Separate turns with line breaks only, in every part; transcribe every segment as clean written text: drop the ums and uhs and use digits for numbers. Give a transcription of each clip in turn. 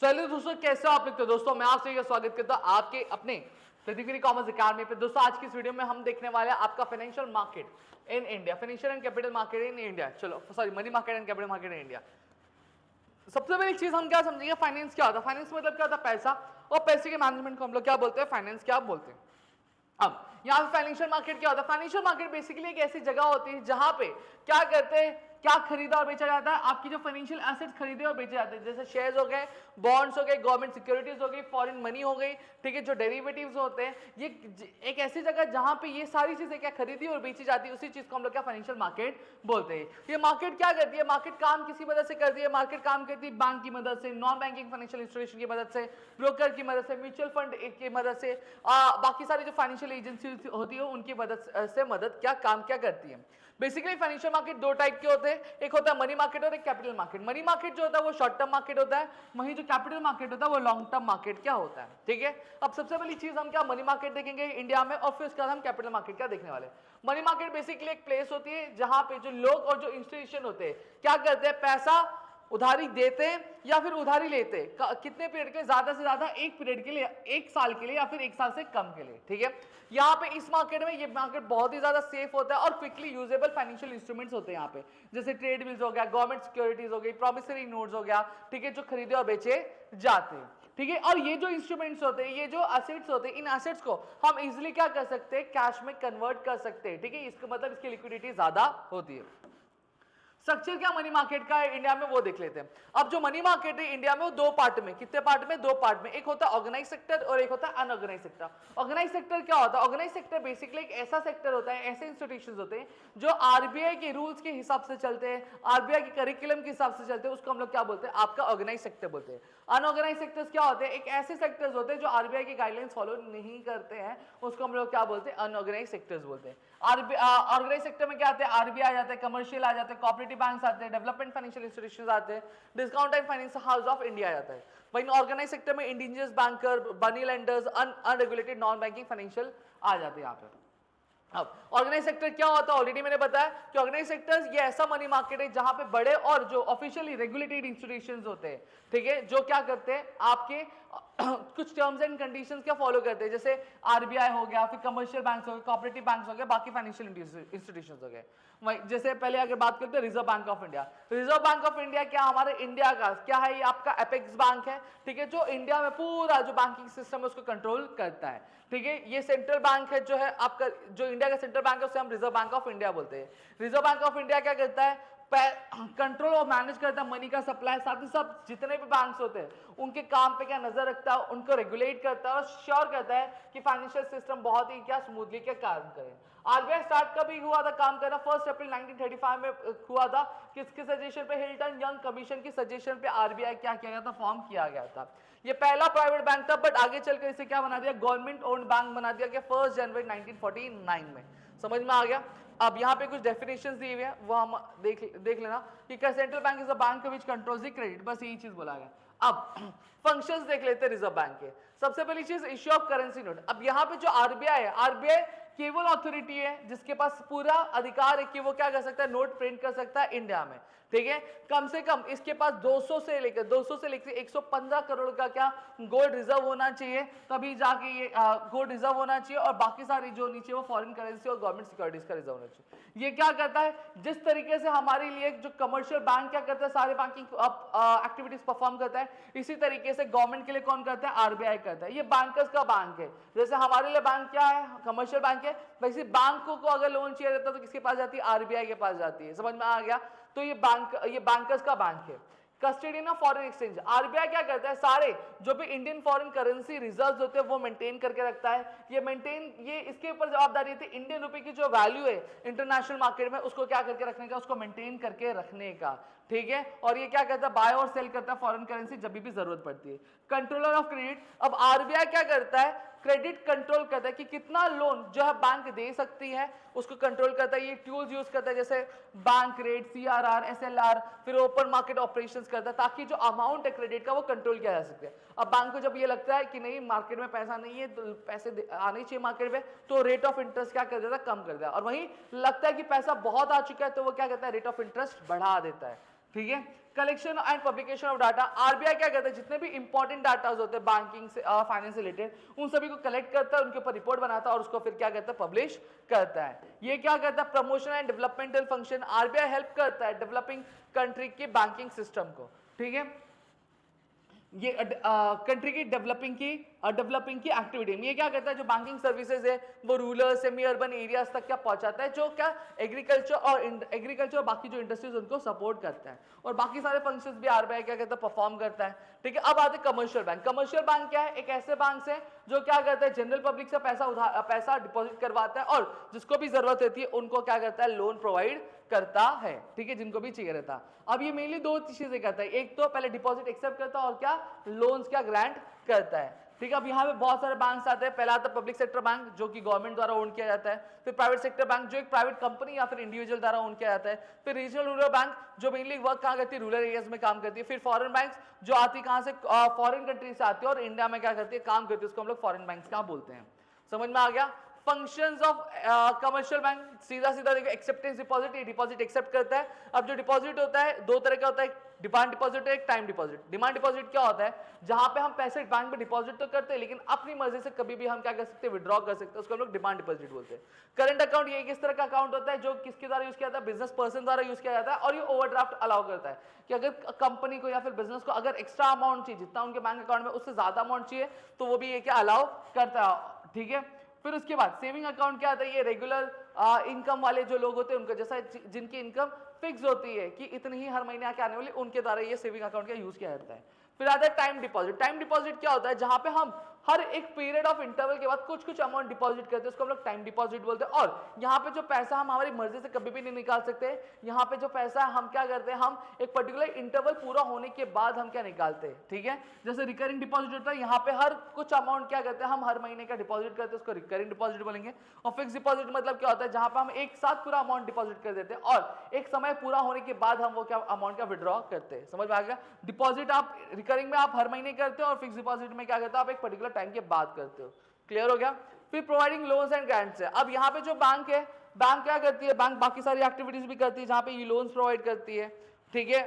Hello दोस्तों, कैसे हो आप लोग। तो दोस्तों मैं आपसे स्वागत करता हूं आपके अपने प्रतिगिरी कॉमर्स अकादमी पे। दोस्तों आज की इस वीडियो में हम देखने वाले हैं आपका financial market in India, financial and capital market in India. चलो sorry, money market and capital market in India. सबसे पहली चीज हम क्या समझेंगे, फाइनेंस क्या होता है। फाइनेंस मतलब क्या होता है, पैसा, और पैसे के मैनेजमेंट को हम लोग क्या बोलते हैं, फाइनेंस क्या बोलते हैं। अब यहाँ पे फाइनेंशियल मार्केट क्या होता है। फाइनेंशियल मार्केट बेसिकली एक ऐसी जगह होती है जहां पे क्या करते हैं, क्या खरीदा और बेचा जाता है, आपकी जो फाइनेंशियल एसेट्स खरीदे और बेचे जाते हैं, जैसे शेयर्स हो गए, बॉन्ड्स हो गए, गवर्नमेंट सिक्योरिटीज हो गई, फॉरेन मनी हो गई, ठीक है, जो डेरिवेटिव्स होते हैं। ये एक ऐसी जगह जहां पे ये सारी चीजें क्या खरीदी और बेची जाती है, उसी चीज को हम लोग क्या फाइनेंशियल मार्केट बोलते हैं। ये मार्केट क्या करती है, मार्केट काम किसी मदद से करती है। मार्केट काम करती है बैंक की मदद से, नॉन बैंकिंग फाइनेंशियल इंस्टीट्यूशन की मदद से, ब्रोकर की मदद से, म्यूचुअल फंड की मदद से, बाकी सारी जो फाइनेंशियल एजेंसी होती है उनकी मदद से क्या काम क्या करती है। बेसिकली फाइनेंशियल मार्केट दो टाइप के होते हैं, एक होता है मनी मार्केट और एक कैपिटल मार्केट। मनी मार्केट जो होता है वो शॉर्ट टर्म मार्केट होता है, वहीं जो कैपिटल मार्केट होता है वो लॉन्ग टर्म मार्केट क्या होता है, ठीक है। अब सबसे पहली चीज हम क्या मनी मार्केट देखेंगे इंडिया में, और फिर उसके बाद हम कैपिटल मार्केट क्या देखने वाले। मनी मार्केट बेसिकली एक प्लेस होती है जहां पे जो लोग और जो इंस्टीट्यूशन होते हैं क्या करते हैं, पैसा उधारी देते हैं या फिर उधारी लेते हैं। कितने पीरियड के, ज्यादा से ज्यादा एक पीरियड के लिए, एक साल के लिए या फिर एक साल से कम के लिए, ठीक है। यहाँ पे इस मार्केट में, ये मार्केट बहुत ही ज्यादा सेफ होता है और क्विकली यूजेबल फाइनेंशियल इंस्ट्रूमेंट्स होते हैं यहाँ पे, जैसे ट्रेड बिल्स हो गया, गवर्नमेंट सिक्योरिटीज हो गई, प्रोमिसरी नोट्स हो गया, ठीक है, जो खरीदे और बेचे जाते हैं, ठीक है। और ये जो इंस्ट्रूमेंट्स होते हैं, ये जो एसेट्स होते हैं, इन एसेट्स को हम इजिली क्या कर सकते हैं, कैश में कन्वर्ट कर सकते हैं, ठीक है। इसका मतलब इसकी लिक्विडिटी ज्यादा होती है। स्ट्रक्चर क्या मनी मार्केट का है इंडिया में वो देख लेते हैं। अब जो मनी मार्केट है इंडिया में वो दो पार्ट में, कितने पार्ट में, दो पार्ट में। एक होता है ऑर्गेनाइज सेक्टर और एक होता है अनऑर्गेनाइज सेक्टर। ऑर्गेनाइज सेक्टर क्या होता है, ऑर्गेनाइज सेक्टर बेसिकली एक ऐसा सेक्टर होता है, ऐसे इंस्टीट्यूशंस होते हैं जो आरबीआई के रूल्स के हिसाब से चलते हैं, आरबीआई के करिकुलम के हिसाब से चलते हैं, उसको हम लोग क्या बोलते हैं, आपका ऑर्गेनाइज सेक्टर बोलते हैं। अनऑर्गेनाइज सेक्टर्स क्या होते हैं, एक ऐसे सेक्टर्स होते हैं जो आरबीआई की गाइडलाइंस फॉलो नहीं करते हैं, उसको हम लोग क्या बोलते हैं, अनऑर्गेनाइज सेक्टर्स बोलते हैं। ऑर्गेनाइज सेक्टर में क्या आते हैं, आरबीआई आ जाते हैं, कमर्शियल आ जाते हैं, कोऑपरेटिव बैंक्स आते हैं, डेवलपमेंट फाइनेंशियल इंस्टीट्यूशंस आते हैं, discount and finance house of India आ जाता है। वहीं ऑर्गेनाइज सेक्टर में indigenous banker, money lenders, unregulated non banking financial आ जाते हैं यहाँ पे। अब ऑर्गेनाइज सेक्टर क्या होता है, ऑलरेडी मैंने बताया कि ऑर्गेनाइज सेक्टर्स ये ऐसा मनी मार्केट है जहां पे बड़े और जो ऑफिशियली रेगुलेटेड इंस्टीट्यूशंस होते हैं, ठीक है, जो क्या करते हैं, आपके कुछ टर्म्स एंड कंडीशंस क्या फॉलो करते हैं, जैसे आरबीआई हो गया, फिर कमर्शियल बैंक्स हो गए, कोऑपरेटिव बैंक्स हो गए, बाकी फाइनेंशियल इंस्टीट्यूशंस हो गए। जैसे पहले अगर बात करते हैं reserve bank of India, reserve bank of India क्या हमारे इंडिया का क्या है, ये आपका एपेक्स बैंक है, ठीक है, जो इंडिया में पूरा जो बैंकिंग सिस्टम है उसको कंट्रोल करता है, ठीक है। ये सेंट्रल बैंक है जो है आपका, जो इंडिया का सेंट्रल बैंक है उसे हम रिजर्व बैंक ऑफ इंडिया बोलते हैं। रिजर्व बैंक ऑफ इंडिया क्या करता है, कंट्रोल और मैनेज करता है मनी का सप्लाई, साथ ही साथ जितने भी बैंक्स होते हैं उनके काम पे क्या नजर रखता है, उनको रेगुलेट करता है और श्योर करता है कि फाइनेंशियल सिस्टम बहुत ही क्या स्मूथली क्या काम करे। आरबीआई स्टार्ट कभी हुआ था काम करना, 1 अप्रैल 1935 में हुआ था। किसके सजेशन पे, हिल्टन यंग कमीशन की सजेशन पे आरबीआई क्या किया गया था, फॉर्म किया गया था। ये पहला प्राइवेट बैंक था, बट आगे चलकर इसे क्या बना दिया, गवर्नमेंट ओन्ड बैंक बना दिया गया 1 जनवरी 1949 में। समझ में आ गया। अब यहाँ पे कुछ डेफिनेशंस दी हुई है वो हम देख लेना कि central bank is a bank which controls the credit, बस यही चीज बोला गया। अब फंक्शंस देख लेते हैं रिजर्व बैंक के। सबसे पहली चीज इश्यू ऑफ करेंसी नोट। अब यहाँ पे जो आरबीआई है, आरबीआई केवल अथॉरिटी है जिसके पास पूरा अधिकार है कि वो क्या कर सकता है, नोट प्रिंट कर सकता है इंडिया में, ठीक है। कम से कम इसके पास 200 से लेकर 115 करोड़ का क्या गोल्ड रिजर्व होना चाहिए, तभी जाके ये गोल्ड रिजर्व होना चाहिए, और बाकी सारी जो नीचे वो फॉरेन करेंसी और गवर्नमेंट सिक्योरिटीज का रिजर्व होना चाहिए। ये क्या करता है, जिस तरीके से हमारे लिए जो कमर्शियल बैंक क्या करता है, सारे बैंकिंग एक्टिविटीज परफॉर्म करता है, इसी तरीके से गवर्नमेंट के लिए कौन करता है, आरबीआई करता है। ये बैंकर्स का बैंक है, जैसे हमारे लिए बैंक क्या है, कमर्शियल बैंक है, वैसे बैंकों को अगर लोन चाहिए रहता है तो किसके पास जाती है, आरबीआई के पास जाती है। समझ में आ गया। तो ये बैंकर्स का बैंक है। Custodian of foreign exchange, RBI क्या करता है, सारे जो भी इंडियन फॉरेन करेंसी रिजर्व्स होते हैं वो मेंटेन करके रखता है। ये इसके ऊपर जवाबदारी थी इंडियन रुपए की जो वैल्यू है इंटरनेशनल मार्केट में उसको क्या करके रखने का, उसको मेंटेन करके रखने का, ठीक है। और ये क्या करता है, बाय और सेल करता है फॉरेन करेंसी जब भी जरूरत पड़ती है। कंट्रोलर ऑफ क्रेडिट, अब आरबीआई क्या करता है, क्रेडिट कंट्रोल करता है कि कितना लोन जो है बैंक दे सकती है, उसको कंट्रोल करता है। ये टूल्स यूज करता है जैसे बैंक रेट, सीआरआर, एसएलआर, फिर ओपन मार्केट ऑपरेशंस करता है, ताकि जो अमाउंट है क्रेडिट का वो कंट्रोल किया जा सके। अब बैंक को जब ये लगता है कि नहीं मार्केट में पैसा नहीं है, तो पैसे आने चाहिए मार्केट में, तो रेट ऑफ इंटरेस्ट क्या कर देता है, कम कर देता है। और वहीं लगता है कि पैसा बहुत आ चुका है तो वो क्या करता है, रेट ऑफ इंटरेस्ट बढ़ा देता है, ठीक है। Collection and publication of data, RBI क्या करता है, जितने भी इंपॉर्टेंट डाटा होते हैं बैंकिंग से फाइनेंस से रिलेटेड, उन सभी को कलेक्ट करता है, उनके ऊपर रिपोर्ट बनाता है और उसको फिर क्या कहता है, पब्लिश करता है। ये क्या करता है, promotion and developmental function, RBI help करता है डेवलपिंग कंट्री के बैंकिंग सिस्टम को, ठीक है। ये कंट्री की डेवलपिंग की एक्टिविटी में ये क्या करता है, जो बैंकिंग सर्विसेज है वो रूरल सेमी अर्बन एरियाज तक क्या पहुंचाता है, जो क्या एग्रीकल्चर और बाकी जो इंडस्ट्रीज उनको सपोर्ट करता है, और बाकी सारे फंक्शंस भी आरबीआई क्या करता है, परफॉर्म करता है, ठीक है। अब आते हैं कमर्शियल बैंक। कमर्शियल बैंक क्या है, एक ऐसे बैंक है जो क्या करता है, जनरल पब्लिक से पैसा डिपॉजिट करवाता है और जिसको भी जरूरत होती है उनको क्या करता है, लोन प्रोवाइड करता है, ठीक है, जिनको भी चाहिए रहता। अब ये मेनली दो चीजें करता है, एक तो पहले डिपॉजिट एक्सेप्ट करता है और क्या लोन्स क्या ग्रांट करता है, ठीक है। अब यहाँ पे बहुत सारे बैंक्स आते हैं, पहला आता है पब्लिक सेक्टर बैंक जो कि गवर्नमेंट द्वारा ओन किया जाता है, फिर प्राइवेट सेक्टर बैंक जो एक प्राइवेट कंपनी या फिर इंडिविजुअल द्वारा ओन किया जाता है, फिर रीजनल रूरल बैंक जो मेनली वर्क कहाँ करती है, रूरल एरियाज में काम करती है, फिर फॉरेन बैंक्स जो आती कहाँ से, फॉरेन कंट्री से आती है और इंडिया में क्या करती है, काम करती है, उसको हम लोग फॉरेन बैंक्स क्या बोलते हैं। समझ में आ गया। फंक्शंस ऑफ कमर्शियल बैंक, सीधा सीधा देखो, एक्सेप्टेंस डिपॉजिट, ये डिपॉजिट एक्सेप्ट करता है। अब जो डिपॉजिट होता है दो तरह का होता है, डिमांड डिपॉजिट है, एक टाइम डिपॉजिट। डिमांड डिपॉजिट क्या होता है, जहां पे हम पैसे बैंक में डिपॉजिट तो करते हैं लेकिन अपनी मर्जी से कभी भी हम क्या कर सकते हैं, विड्रॉ कर सकते हैं, उसको हम लोग डिमांड डिपॉजिट बोलते हैं। करंट अकाउंट ये किस तरह का अकाउंट होता है जो किसके द्वारा यूज किया जाता है, बिजनेस पर्सन द्वारा यूज किया जाता है, और ये ओवरड्राफ्ट अलाउ करता है कि अगर कंपनी को या फिर बिजनेस को अगर एक्स्ट्रा अमाउंट चाहिए, जितना उनके बैंक अकाउंट में उससे ज्यादा अमाउंट चाहिए, तो वो भी ये क्या अलाउ करता है, ठीक है। फिर उसके बाद सेविंग अकाउंट क्या आता है, ये रेगुलर इनकम वाले जो लोग होते हैं उनका, जैसा जिनकी इनकम फिक्स होती है कि इतनी ही हर महीने आके आने वाली, उनके द्वारा ये सेविंग अकाउंट का यूज किया जाता है। फिर आता है टाइम डिपॉजिट। टाइम डिपॉजिट क्या होता है, जहां पे हम हर एक पीरियड ऑफ इंटरवल के बाद कुछ कुछ अमाउंट डिपॉजिट करते हैं, उसको हम लोग टाइम डिपॉजिट बोलते हैं। और यहाँ पे जो पैसा हम हमारी मर्जी से कभी भी नहीं निकाल सकते, यहाँ पे जो पैसा हम क्या करते हैं, हम एक पर्टिकुलर इंटरवल पूरा होने के बाद हम क्या निकालते हैं, ठीक है। जैसे रिकरिंग डिपॉजिट होता है, यहाँ पे हर कुछ अमाउंट क्या करते हैं, हम हर महीने का डिपॉजिट करते हैं, उसको रिकरिंग डिपॉजिट बोलेंगे। और फिक्स डिपॉजिट मतलब क्या होता है, जहां पे हम एक साथ पूरा अमाउंट डिपॉजिट कर देते हैं और एक समय पूरा होने के बाद हम वो क्या अमाउंट का विड्रॉ करते हैं। समझ में आ गया। डिपॉजिट आप रिकरिंग में आप हर महीने करते हो और फिक्स डिपॉजिट में क्या करते हो, आप एक पर्टिकुलर टाइम के बाद करते हो। क्लियर हो गया। फिर प्रोवाइडिंग लोन्स एंड ग्रांट्स है। अब यहाँ पे जो बैंक है, बैंक क्या करती है, बैंक बाकी सारी एक्टिविटीज भी करती है, जहां पे ये लोन्स प्रोवाइड करती है, ठीक है,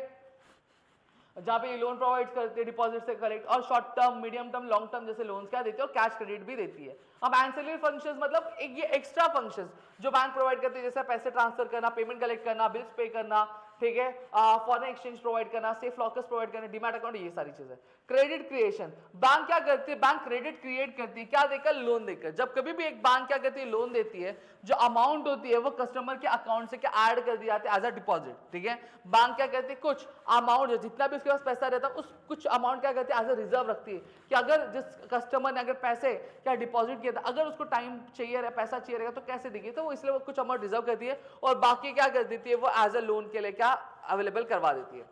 जहां पे ये लोन प्रोवाइड करती है डिपॉजिट से कलेक्ट, और short term, medium term, long term जैसे लोन्स क्या देती है, और कैश क्रेडिट भी देती है। अब एंसिलरी फंक्शंस मतलब एक ये एक्स्ट्रा फंक्शंस जो बैंक प्रोवाइड करती है, जैसे पैसे ट्रांसफर करना, पेमेंट कलेक्ट करना, बिल्स पे करना, ठीक है, फॉरेन एक्सचेंज प्रोवाइड करना, सेफ लॉकर्स प्रोवाइड करना, डीमैट अकाउंट, ये सारी चीजें। क्रेडिट क्रिएशन, बैंक क्या करती है, बैंक क्रेडिट क्रिएट करती है, क्या देकर, लोन देकर। जब कभी भी एक बैंक क्या करती है, लोन देती है, जो अमाउंट होती है वो कस्टमर के अकाउंट से क्या ऐड कर दी जाती है एज अ डिपॉजिट, ठीक है। बैंक क्या करती है, कुछ अमाउंट जितना भी उसके पास पैसा रहता है, उस कुछ अमाउंट क्या करती है एज अ रिजर्व रखती है, कि अगर जिस कस्टमर ने अगर पैसे क्या डिपॉजिट किया था, अगर उसको टाइम चाहिए, पैसा चाहिए रहेगा तो कैसे देगी, तो वो इसलिए वो कुछ अमाउंट रिजर्व करती है और बाकी क्या कर देती है, वो एज अ लोन के लिए क्या अवेलेबल करवा देती है।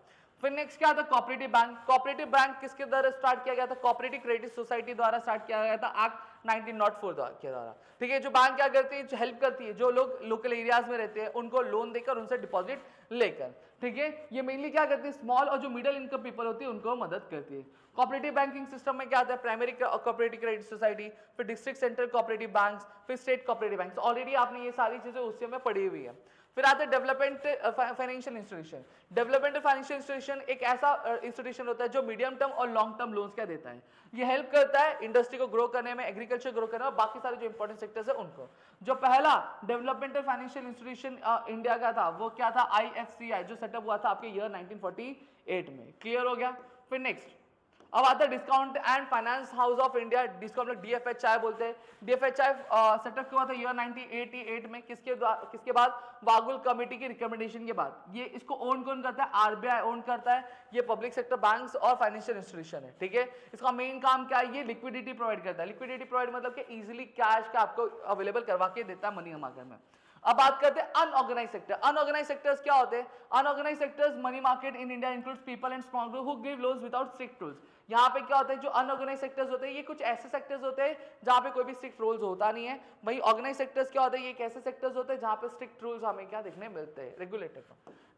फिर नेक्स्ट क्या था, कोऑपरेटिव बैंक। कोऑपरेटिव बैंक किसके द्वारा स्टार्ट किया गया था, कोऑपरेटिव क्रेडिट सोसाइटी द्वारा स्टार्ट किया गया था एक्ट 1904 के द्वारा, ठीक है। जो बैंक क्या करती है, हेल्प करती है जो लोग लोकल एरियाज में रहते हैं उनको लोन देकर उनसे डिपॉजिट लेकर, ठीक है। ये मेनली क्या करती है, स्मॉल और जो मिडिल इनकम पीपल होती है उनको मदद करती है। कोऑपरेटिव बैंकिंग सिस्टम में क्या आता है, प्राइमरी कोऑपरेटिव क्रेडिट सोसाइटी, फिर डिस्ट्रिक्ट सेंट्रल कोऑपरेटिव बैंक्स, फिर स्टेट कोऑपरेटिव बैंक्स। ऑलरेडी आपने ये सारी चीजें उस में पढ़ी हुई है। फिर आते हैं development financial institution. Development financial institution एक ऐसा इंस्टीट्यूशन होता है जो मीडियम टर्म और लॉन्ग टर्म लोन्स क्या देता है। ये हेल्प करता है इंडस्ट्री को ग्रो करने में, एग्रीकल्चर ग्रो करने में, बाकी सारे जो इंपॉर्टेंट सेक्टर्स है उनको। जो पहला डेवलपमेंटल फाइनेंशियल इंस्टीट्यूशन इंडिया का था वो क्या था, IFCI, जो सेटअप हुआ था आपके ईयर 1948 में। क्लियर हो गया। फिर नेक्स्ट अब आता है discount and finance house of India, जिसको हम लोग DFHI बोलते हैं। DFHI सेटअप हुआ था ईयर 1988 में, किसके बाद, वागुल कमेटी की रिकमेंडेशन के बाद। ये इसको ओन कौन करता है, RBI ओन करता है। ये पब्लिक सेक्टर बैंक्स और फाइनेंशियल इंस्टीट्यूशन है, ठीक है। इसका मेन काम क्या है, ये लिक्विडिटी प्रोवाइड करता है। लिक्विडिटी प्रोवाइड मतलब कि इजीली कैश का आपको अवेलेबल करवा के देता है मनी मार्केट में। अब बात करते हैं अनऑर्गेनाइज सेक्टर। अनऑर्गेनाइज सेक्टर्स क्या होते हैं, unorganise sectors money market in India includes people and small group who give loans without strict rules. यहाँ पे क्या होता है, जो अनऑर्गेनाइज सेक्टर्स होते हैं ये कुछ ऐसे सेक्टर्स होते हैं जहाँ पे कोई भी स्ट्रिक्ट रूल्स होता नहीं है। वही ऑर्गेनाइज सेक्टर्स क्या होते हैं, ये ऐसे सेक्टर्स होते हैं जहाँ पे स्ट्रिक्ट रूल्स हमें क्या देखने मिलते हैं, रेगुलेटेड।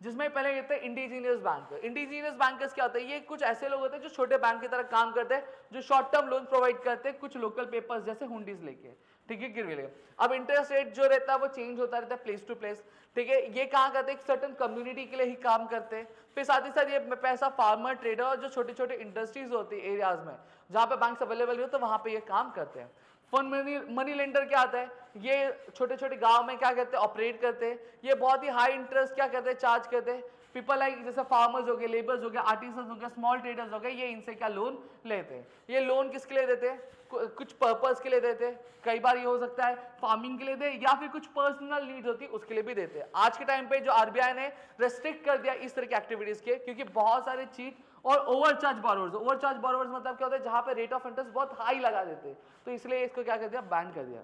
जिसमें पहले कहते हैं इंडिजीनियस बैंक। इंडिजीनियस बैंकर्स क्या होते हैं, ये कुछ ऐसे लोग होते हैं जो छोटे बैंक की तरह काम करते हैं, जो शॉर्ट टर्म लोन प्रोवाइड करते हैं कुछ लोकल पेपर्स जैसे हुंडीज लेके, ठीक है, गिरवी लेगा। अब इंटरेस्ट रेट जो रहता है वो चेंज होता रहता है प्लेस टू प्लेस, ठीक है। ये कहाँ करते हैं, एक सर्टन कम्युनिटी के लिए ही काम करते हैं। फिर साथ ही साथ ये पैसा फार्मर, ट्रेडर और जो छोटे छोटे इंडस्ट्रीज होती है एरियाज में जहाँ पे बैंक अवेलेबल हो तो वहाँ पे ये काम करते हैं। फंड मनी लेंडर क्या आता है, ये छोटे छोटे गांव में क्या करते हैं, ऑपरेट करते हैं। ये बहुत ही हाई इंटरेस्ट क्या करते हैं, चार्ज करते हैं। पीपल लाइक जैसे फार्मर्स हो गए, लेबर्स हो गए, आर्टिसंस हो गए, स्मॉल ट्रेडर्स हो गए, ये इनसे क्या लोन लेते हैं। ये लोन किसके लिए देते हैं, कुछ पर्पस के लिए देते हैं। कई बार ये हो सकता है फार्मिंग के लिए दे या फिर कुछ पर्सनल नीड होती है उसके लिए भी देते हैं। आज के टाइम पे जो आरबीआई ने रेस्ट्रिक्ट कर दिया इस तरह की एक्टिविटीज के, क्योंकि बहुत सारे चीट और ओवरचार्ज बोरोवर्स, ओवरचार्ज बोरोवर्स मतलब क्या होता है, जहां पे रेट ऑफ इंटरेस्ट बहुत हाई लगा देते हैं, तो इसलिए इसको क्या कर दिया, बैन कर दिया।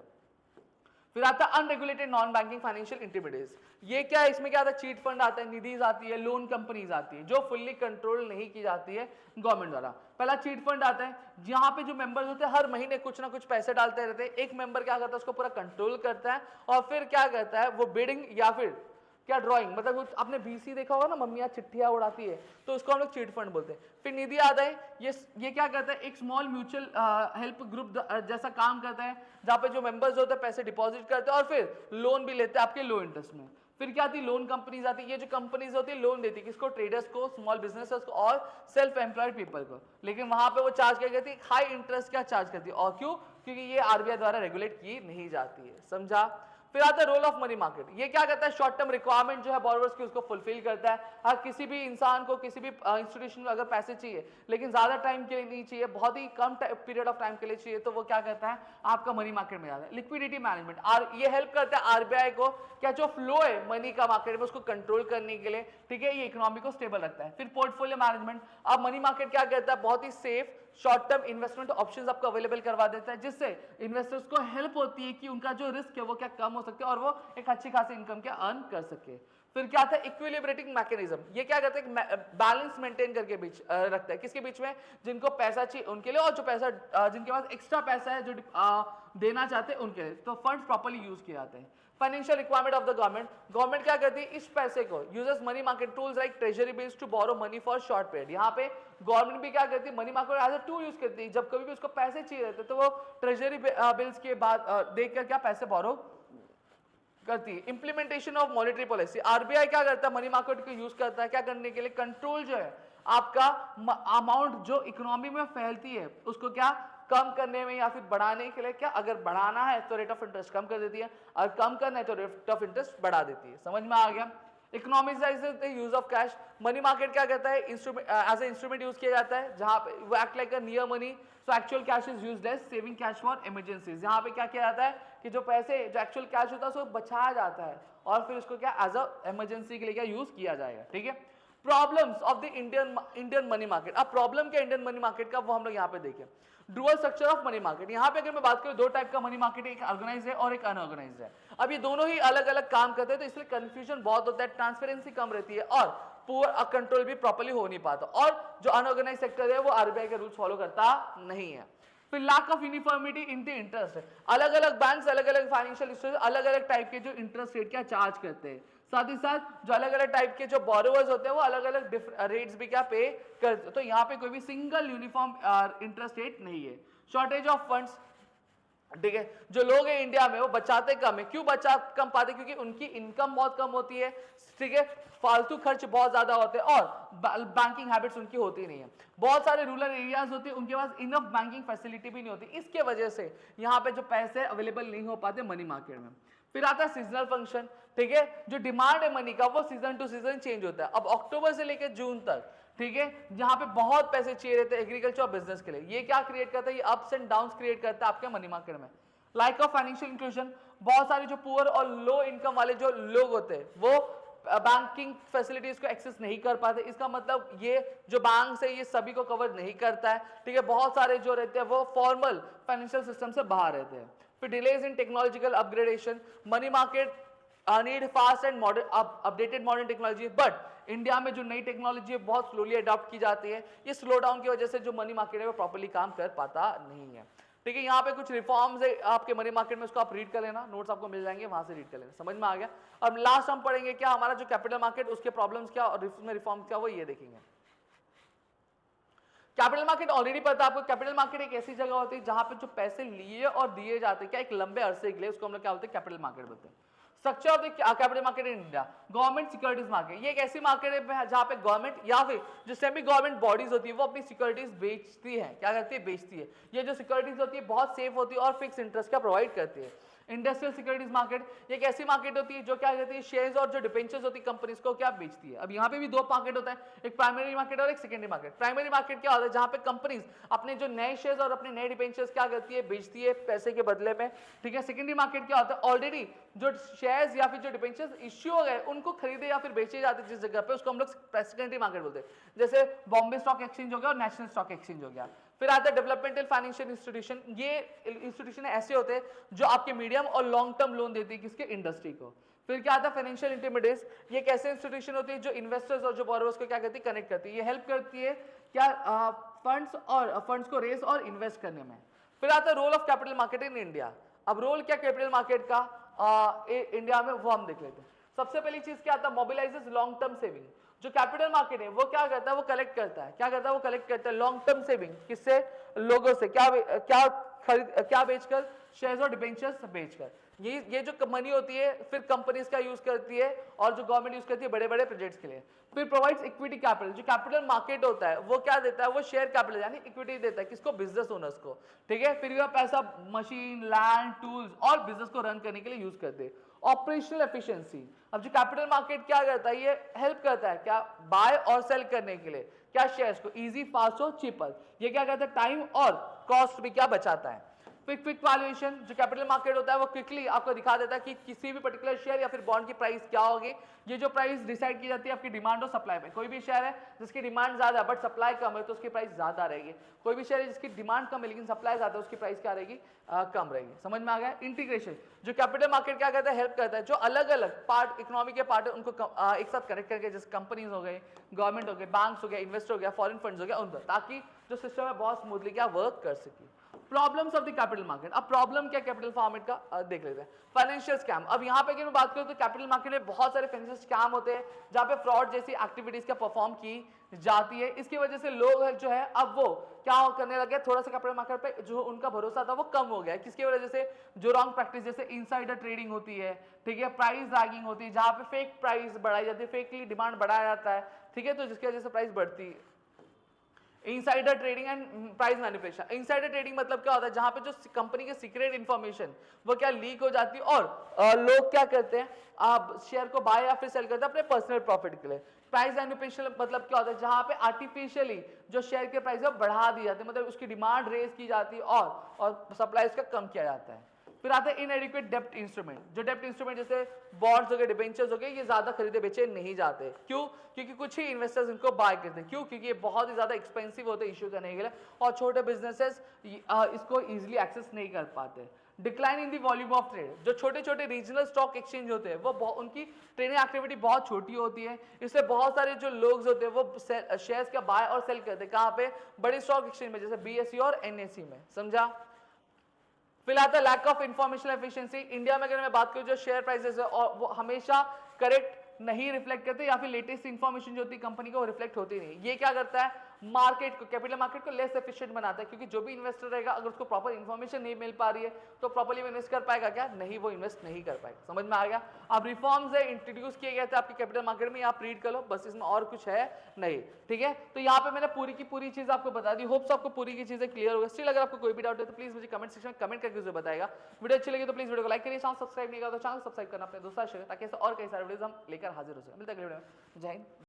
फिर आता है unregulated non banking financial intermediates. ये क्या है, इसमें क्या आता है, चीट फंड आता है, निधीज आती है, लोन कंपनीज आती है जो फुल्ली कंट्रोल नहीं की जाती है गवर्नमेंट द्वारा। पहला चीट फंड आता है जहां पे जो मेंबर्स होते हैं हर महीने कुछ ना कुछ पैसे डालते रहते हैं। एक मेंबर क्या करता है, उसको पूरा कंट्रोल करता है और फिर क्या करता है, वो बिडिंग या फिर क्या ड्राइंग, मतलब आपने बीसी देखा होगा ना, मम्मियाँ चिट्ठियाँ उड़ाती है, तो उसको हम लोग चीट फंड बोलते हैं। फिर निधि आता है, ये क्या करता है, एक स्मॉल म्यूचुअल हेल्प ग्रुप जैसा काम करता है जहाँ पे जो मेंबर्स होते हैं पैसे डिपॉजिट करते हैं और फिर लोन भी लेते हैं आपके लो इंटरेस्ट में। फिर क्या आती है, लोन कंपनीज आती है। ये जो कंपनीज होती है लोन देती है किसको, ट्रेडर्स को, स्मॉल बिजनेसेस को और सेल्फ एम्प्लॉयड पीपल को। लेकिन वहां पे वो चार्ज क्या करती है, हाई इंटरेस्ट क्या चार्ज करती है। और क्यों, क्योंकि ये आरबीआई द्वारा रेगुलेट की नहीं जाती है, समझा। फिर आता है रोल ऑफ मनी मार्केट। ये क्या करता है, शॉर्ट टर्म रिक्वायरमेंट जो है बोरोवर्स की उसको फुलफिल करता है। अगर किसी भी इंसान को, किसी भी इंस्टीट्यूशन में अगर पैसे चाहिए लेकिन ज्यादा टाइम के लिए नहीं चाहिए, बहुत ही कम पीरियड ऑफ टाइम के लिए चाहिए, तो वो क्या करता है, आपका मनी मार्केट में जाता है। लिक्विडिटी मैनेजमेंट, ये हेल्प करता है आरबीआई को, क्या जो फ्लो है मनी का मार्केट में उसको कंट्रोल करने के लिए, ठीक है। ये इकोनॉमी को स्टेबल रखता है। फिर पोर्टफोलियो मैनेजमेंट, अब मनी मार्केट क्या करता है, बहुत ही safe short term investment options आपको अवेलेबल करवा देता है, जिससे इन्वेस्टर्स को हेल्प होती है कि उनका जो रिस्क है वो क्या कम हो सकता है और वो एक अच्छी खासी इनकम क्या अर्न कर सके। फिर क्या आता है, इक्विलिब्रेटिंग मैकेनिज्म। ये क्या करता है, बैलेंस मेंटेन करके बीच रखता है, किसके बीच में, जिनको पैसा चाहिए उनके लिए और जो पैसा जिनके पास एक्स्ट्रा पैसा है जो देना चाहते हैं उनके लिए, तो फंड्स प्रॉपर्ली यूज किए जाते हैं। Financial requirement of the government क्या करती है, इस पैसे को uses money market tools like treasury bills to borrow money for short period. यहाँ पे गवर्नमेंट भी क्या करती है, money market as a tool use करती है। जब कभी भी उसको पैसे चाहिए रहते तो वो ट्रेजरी बिल्स के बाद देखकर क्या पैसे बोरो करती है। Implementation of monetary policy, RBI क्या करता है, मनी मार्केट को यूज करता है क्या करने के लिए, कंट्रोल जो है आपका अमाउंट जो इकोनॉमी में फैलती है उसको क्या कम करने में या फिर बढ़ाने के लिए, क्या अगर बढ़ाना है तो रेट ऑफ इंटरेस्ट कम कर देती है और कम करना है तो रेट ऑफ इंटरेस्ट बढ़ा देती है। समझ में आ गया। Economic use of cash, money market क्या करता है, instrument as a instrument use किया जाता है जहां पे वो act like a near money, so actual cash is used as saving cash for emergencies. यहाँ पे क्या किया जाता है कि जो पैसे जो एक्चुअल कैश होता है उसको बचाया जाता है और फिर उसको क्या एज अ इमरजेंसी के लिए क्या यूज किया जाएगा, ठीक है। Problems of the Indian money market, अब प्रॉब्लम क्या इंडियन मनी मार्केट का वो हम लोग यहाँ पे देखें। Dual structure of money market, यहाँ पे अगर मैं बात करूं दो टाइप का मनी मार्केट है, एक ऑर्गेनाइज है और एक अनऑर्गेनाइज है। अब ये दोनों ही अलग अलग काम करते हैं तो इसलिए कंफ्यूजन बहुत होता है, ट्रांसपेरेंसी कम रहती है और पूरा कंट्रोल भी प्रॉपर्ली हो नहीं पाता। और जो अनऑर्गेनाइज सेक्टर है वो आरबीआई के रूल्स फॉलो करता नहीं है। फिर lack of uniformity in the interest है, अलग अलग बैंक्स, अलग अलग फाइनेंशियल इंस्टीट्यूशन अलग अलग टाइप के जो इंटरेस्ट रेट क्या चार्ज करते हैं। साथ ही साथ जो अलग अलग टाइप के जो बोरोवर्स होते हैं वो अलग अलग रेट्स भी क्या पे करते हैं। तो यहाँ पे कोई भी सिंगल यूनिफॉर्म इंटरेस्ट रेट नहीं है। शॉर्टेज ऑफ फंड्स, ठीक है, जो लोग हैं इंडिया में वो बचाते कम है। क्यों बचा कम पाते, क्योंकि उनकी इनकम बहुत कम होती है, ठीक है, फालतू खर्च बहुत ज्यादा होते हैं और बैंकिंग हैबिट्स उनकी होती नहीं है। बहुत सारे रूरल एरियाज होते हैं उनके पास इनफ बैंकिंग फैसिलिटी भी नहीं होती, इसके वजह से यहाँ पे जो पैसे अवेलेबल नहीं हो पाते मनी मार्केट में। फिर आता है सीजनल फंक्शन, ठीक है, जो डिमांड है मनी का वो सीजन टू सीजन चेंज होता है। अब अक्टूबर से लेकर जून तक, ठीक है, जहां पे बहुत पैसे चाहिए रहते हैं एग्रीकल्चर और बिजनेस के लिए, ये क्या क्रिएट करता है, ये अप्स एंड डाउन्स क्रिएट करता है आपके मनी मार्केट में। लाइक ऑफ फाइनेंशियल इंक्लूजन, बहुत सारे जो पुअर और लो इनकम वाले जो लोग होते हैं वो बैंकिंग फैसिलिटीज को एक्सेस नहीं कर पाते। इसका मतलब ये जो बैंक है ये सभी को कवर नहीं करता है, ठीक है। बहुत सारे जो रहते हैं वो फॉर्मल फाइनेंशियल सिस्टम से बाहर रहते हैं। फिर delays in technological upgradation, money market need fast and modern updated modern technology, but India में जो नई टेक्नोलॉजी है बहुत स्लोली अडॉप्ट की जाती है। ये स्लो डाउन की वजह से जो मनी मार्केट है वो प्रॉपर्ली काम कर पाता नहीं है, ठीक है। यहाँ पे कुछ रिफॉर्म्स है आपके मनी मार्केट में, उसको आप रीड कर लेना, नोट्स आपको मिल जाएंगे वहां से रीड कर लेना। समझ में आ गया। अब लास्ट हम पढ़ेंगे क्या हमारा जो कैपिटल मार्केट उसके प्रॉब्लम्स क्या और उसमें रिफॉर्म्स क्या, वो ये देखेंगे। कैपिटल मार्केट ऑलरेडी पता है आपको, कैपिटल मार्केट एक ऐसी जगह होती है जहां पे जो पैसे लिए और दिए जाते हैं क्या एक लंबे अरसे के लिए, उसको हम लोग क्या बोलते हैं, कैपिटल मार्केट बोलते हैं। Structure of the capital market in India, government securities market, ये एक ऐसी मार्केट है जहां पे गवर्नमेंट या फिर जो सेमी गवर्नमेंट बॉडीज होती है वो अपनी सिक्योरिटीज बेचती है, क्या करती है, बेचती है। ये जो सिक्योरिटीज होती है बहुत सेफ होती है और फिक्स इंटरेस्ट का प्रोवाइड करती है। इंडस्ट्रियल सिक्योरिटीज मार्केट, ये एक ऐसी मार्केट होती है जो क्या कहती है, शेयर्स और जो डिबेंचर्स होती है कंपनीज को क्या बेचती है। अब यहाँ पे भी दो मार्केट होता है, एक प्राइमरी मार्केट और एक सेकेंडरी मार्केट। प्राइमरी मार्केट क्या होता है, जहां पे कंपनीज अपने जो नए शेयर्स और अपने नए डिबेंचर्स क्या करती है, बेचती है पैसे के बदले में, ठीक है। सेकेंडरी मार्केट क्या होता है, ऑलरेडी जो शेयर्स या फिर जो डिबेंचर्स इश्यू हो गए उनको खरीदे या फिर बेचे जाते जिस जगह पे, उसको हम लोग सेकेंडरी मार्केट बोलते हैं। जैसे बॉम्बे स्टॉक एक्सचेंज हो गया और नेशनल स्टॉक एक्सचेंज हो गया। फिर आता है डेवलपमेंटल फाइनेंशियल इंस्टीट्यूशन, ये इंस्टीट्यूशन ऐसे होते हैं जो आपके मीडियम और लॉन्ग टर्म लोन देती है किसके, इंडस्ट्री को। फिर क्या आता है फाइनेंशियल इंटरमीडिएट्स, ये एक ऐसे इंस्टीट्यूशन होती है जो इन्वेस्टर्स और जो बोरोवर्स को क्या करती है, कनेक्ट करती है। ये हेल्प करती है क्या, फंड्स को रेस और इन्वेस्ट करने में। फिर आता है role of capital market in India. अब रोल क्या कैपिटल मार्केट का इंडिया में वो हम देख लेते हैं। सबसे पहली चीज क्या आता है, मोबिलाइजेस लॉन्ग टर्म सेविंग। जो कैपिटल मार्केट है वो क्या करता है, वो कलेक्ट करता है, क्या करता है, वो कलेक्ट करता है लॉन्ग टर्म सेविंग, किससे, लोगों से, क्या बेचकर, शेयर्स और डिबेंचर्स बेचकर। ये जो मनी होती है फिर कंपनीज का यूज करती है और जो गवर्नमेंट यूज करती है बड़े बड़े प्रोजेक्ट्स के लिए। फिर प्रोवाइड्स इक्विटी कैपिटल, जो कैपिटल मार्केट होता है वो क्या देता है, वो शेयर कैपिटल यानी इक्विटी देता है किसको, बिजनेस ओनर्स को, ठीक है। फिर यह पैसा मशीन, लैंड, टूल्स और बिजनेस को रन करने के लिए यूज करते हैं। ऑपरेशनल एफिशिएंसी, अब जो कैपिटल मार्केट क्या करता है, ये हेल्प करता है क्या, बाय और सेल करने के लिए क्या, शेयर्स को इजी, फास्ट और चीपर। ये क्या करता है, टाइम और कॉस्ट भी क्या बचाता है। क्विक वैल्यूएशन, जो कैपिटल मार्केट होता है वो क्विकली आपको दिखा देता है कि किसी भी पर्टिकुलर शेयर या फिर बॉन्ड की प्राइस क्या होगी। ये जो प्राइस डिसाइड की जाती है आपकी डिमांड और सप्लाई में। कोई भी शेयर है जिसकी डिमांड ज्यादा है बट सप्लाई कम है तो उसकी प्राइस ज्यादा रहेगी। कोई भी शेयर है जिसकी डिमांड कम है लेकिन सप्लाई ज्यादा है उसकी प्राइस क्या रहेगी, कम रहेगी। समझ में आ गया। इंटीग्रेशन, जो कैपिटल मार्केट क्या करता है, हेल्प करता है जो अलग अलग पार्ट इकोनॉमी के पार्ट है उनको एक साथ कनेक्ट करके, जैसे कंपनीज हो गए, गवर्नमेंट हो गए, बैंक्स हो गए, इन्वेस्टर हो गया, फॉरेन फंड्स हो गया, उन पर, ताकि जो सिस्टम है बहुत स्मूथली क्या वर्क कर सके। Problems of the capital market, अब प्रॉब्लम क्या कैपिटल मार्केट का देख लेते हैं। फाइनेंशियल स्कैम, अब यहाँ पे अगर मैं बात करूँ तो कैपिटल मार्केट में बहुत सारे फाइनेंशियल स्कैम होते हैं जहाँ पे फ्रॉड जैसी एक्टिविटीज का परफॉर्म की जाती है। इसकी वजह से लोग जो है अब वो क्या करने लगे, थोड़ा सा कैपिटल मार्केट पे जो उनका भरोसा था वो कम हो गया है। किसकी वजह से, जो रॉन्ग प्रैक्टिस जैसे इनसाइडर ट्रेडिंग होती है, ठीक है, प्राइस रैगिंग होती है जहाँ पे फेक प्राइस बढ़ाई जाती है, फेकली डिमांड बढ़ाया जाता है, ठीक है, तो जिसकी वजह से प्राइस बढ़ती है। Insider trading and price manipulation, insider trading मतलब क्या होता है, जहां पे जो कंपनी के सीक्रेट इंफॉर्मेशन वो क्या लीक हो जाती है और लोग क्या करते हैं, आप शेयर को बाय या फिर सेल करते हैं अपने पर्सनल प्रॉफिट के लिए। प्राइस मैनिपुलेशन मतलब क्या होता है, जहां पे आर्टिफिशियली जो शेयर के प्राइस है बढ़ा दी जाती है, मतलब उसकी डिमांड रेज की जाती है और सप्लाई उसका कम किया जाता है। फिर आता है इनएडिक्वेट डेप्ट इंस्ट्रूमेंट, जो डेप्ट इंस्ट्रूमेंट जैसे बॉन्ड्स हो गए, डिबेंचर्स हो गए, ये ज्यादा खरीदे बेचे नहीं जाते। क्यों, क्योंकि कुछ ही इन्वेस्टर्स इनको बाय करते हैं। क्यों, क्योंकि ये बहुत ही ज्यादा एक्सपेंसिव होते हैं इश्यू करने के लिए और छोटे बिजनेसेस इसको इजीली एक्सेस नहीं कर पाते। Decline in the volume of trade, जो छोटे छोटे रीजनल स्टॉक एक्सचेंज होते हैं वो उनकी ट्रेडिंग एक्टिविटी बहुत छोटी होती है, इससे बहुत सारे जो लोग होते हैं वो शेयर्स का बाय और सेल करते हैं। कहाँ पे, बड़े स्टॉक एक्सचेंज में, जैसे बीएसई और एनएसई में। समझा। फिर आता है lack of information efficiency. India में अगर मैं बात करूं जो शेयर प्राइसेस है और वो हमेशा करेक्ट नहीं रिफ्लेक्ट करते या फिर लेटेस्ट इंफॉर्मेशन जो होती है कंपनी को वो रिफ्लेक्ट होती नहीं। ये क्या करता है, मार्केट को, कैपिटल मार्केट को लेस एफिशिएंट बनाता है, क्योंकि जो भी इन्वेस्टर रहेगा अगर उसको प्रॉपर इंफॉर्मेशन नहीं मिल पा रही है तो प्रॉपर्ली वो इन्वेस्ट कर पाएगा क्या, नहीं, वो इन्वेस्ट नहीं कर पाएगा। समझ में आ गया। अब रिफॉर्म्स है इंट्रोड्यूस किए गए थे आपके कैपिटल मार्केट में, आप रीड कर लो बस, इसमें और कुछ है नहीं, ठीक है। तो यहाँ पे मैंने पूरी की पूरी चीज आपको बता दी, होप्स आपको पूरी की चीजें क्लियर होगा। स्टिल अगर आपको कोई भी डाउट है तो प्लीज मुझे कमेंट सेक्शन में कमेंट करके जरूर बताएगा। वीडियो अच्छी लगी तो प्लीज वीडियो को लाइक करिए, चैनल सब्सक्राइब नहीं किया तो चैनल सब्सक्राइब करना अपने दोस्तों शेयर, ताकि ऐसे और कई सारे वीडियोस हम लेकर हाजिर हो सके। मिलते हैं अगले वीडियो में। जय हिंद।